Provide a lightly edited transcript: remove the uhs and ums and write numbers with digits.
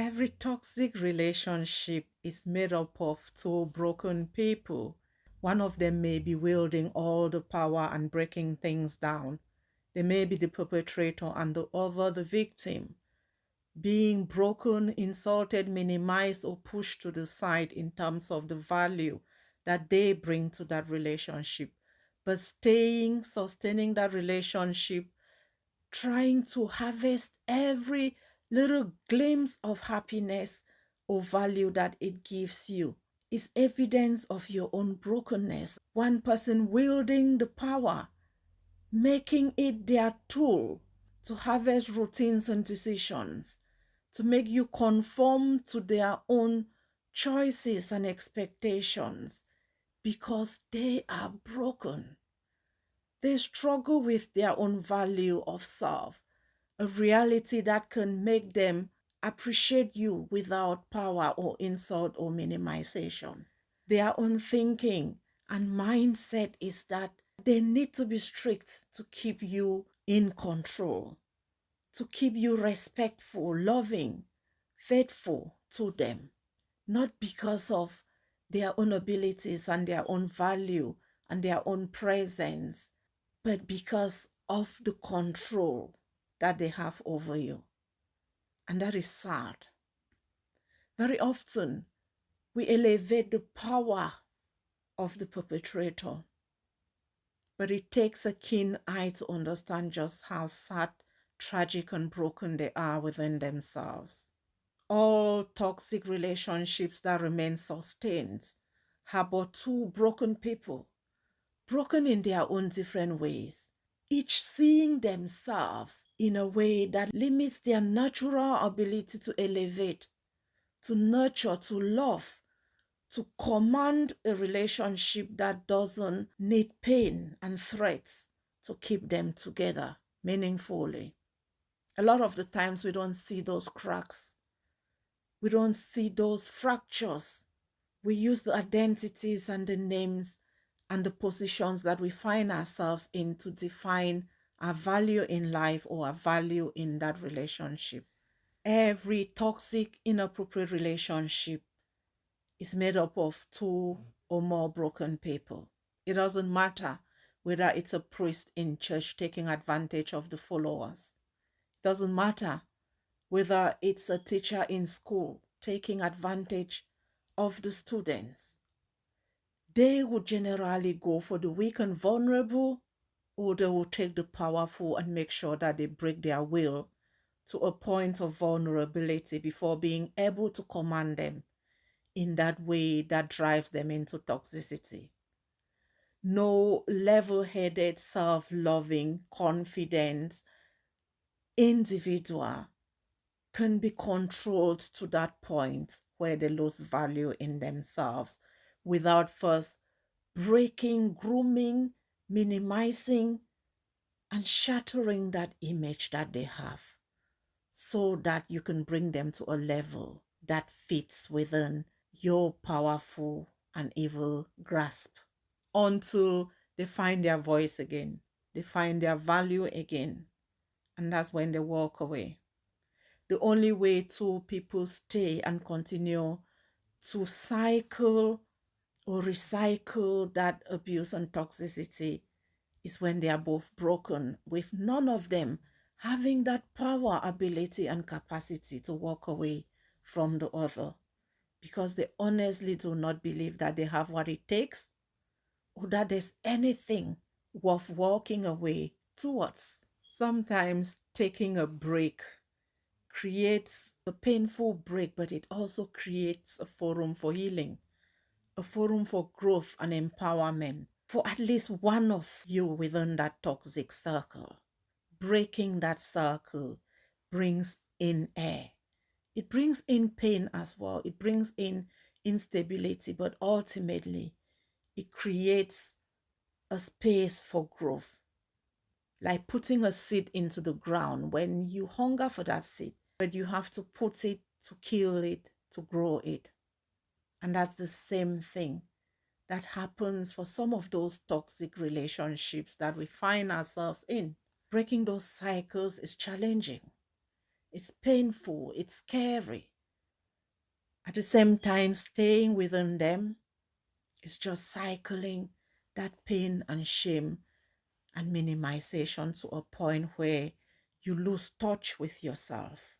Every toxic relationship is made up of two broken people. One of them may be wielding all the power and breaking things down. They may be the perpetrator and the other the victim, being broken, insulted, minimized, or pushed to the side in terms of the value that they bring to that relationship. But staying, sustaining that relationship, trying to harvest every little glimpse of happiness or value that it gives you is evidence of your own brokenness. One person wielding the power, making it their tool to harvest routines and decisions, to make you conform to their own choices and expectations because they are broken. They struggle with their own value of self, a reality that can make them appreciate you without power or insult or minimization. Their own thinking and mindset is that they need to be strict to keep you in control, to keep you respectful, loving, faithful to them, not because of their own abilities and their own value and their own presence, but because of the control that they have over you. And that is sad. Very often, we elevate the power of the perpetrator, but it takes a keen eye to understand just how sad, tragic, and broken they are within themselves. All toxic relationships that remain sustained harbor two broken people, broken in their own different ways, each seeing themselves in a way that limits their natural ability to elevate, to nurture, to love, to command a relationship that doesn't need pain and threats to keep them together meaningfully. A lot of the times we don't see those cracks. We don't see those fractures. We use the identities and the names and the positions that we find ourselves in to define our value in life or our value in that relationship. Every toxic, inappropriate relationship is made up of two or more broken people. It doesn't matter whether it's a priest in church taking advantage of the followers. It doesn't matter whether it's a teacher in school taking advantage of the students. They would generally go for the weak and vulnerable, or they will take the powerful and make sure that they break their will to a point of vulnerability before being able to command them in that way that drives them into toxicity. No level-headed, self-loving, confident individual can be controlled to that point where they lose value in themselves without first breaking, grooming, minimizing, and shattering that image that they have so that you can bring them to a level that fits within your powerful and evil grasp until they find their voice again, they find their value again, and that's when they walk away. The only way two people stay and continue to cycle or recycle that abuse and toxicity is when they are both broken, with none of them having that power, ability, and capacity to walk away from the other because they honestly do not believe that they have what it takes or that there's anything worth walking away towards. Sometimes taking a break creates a painful break, but it also creates a forum for healing, a forum for growth and empowerment for at least one of you within that toxic circle. Breaking that circle brings in air. It brings in pain as well. It brings in instability, but ultimately it creates a space for growth. Like putting a seed into the ground when you hunger for that seed, but you have to put it to kill it, to grow it. And that's the same thing that happens for some of those toxic relationships that we find ourselves in. Breaking those cycles is challenging. It's painful. It's scary. At the same time, staying within them is just cycling that pain and shame and minimization to a point where you lose touch with yourself.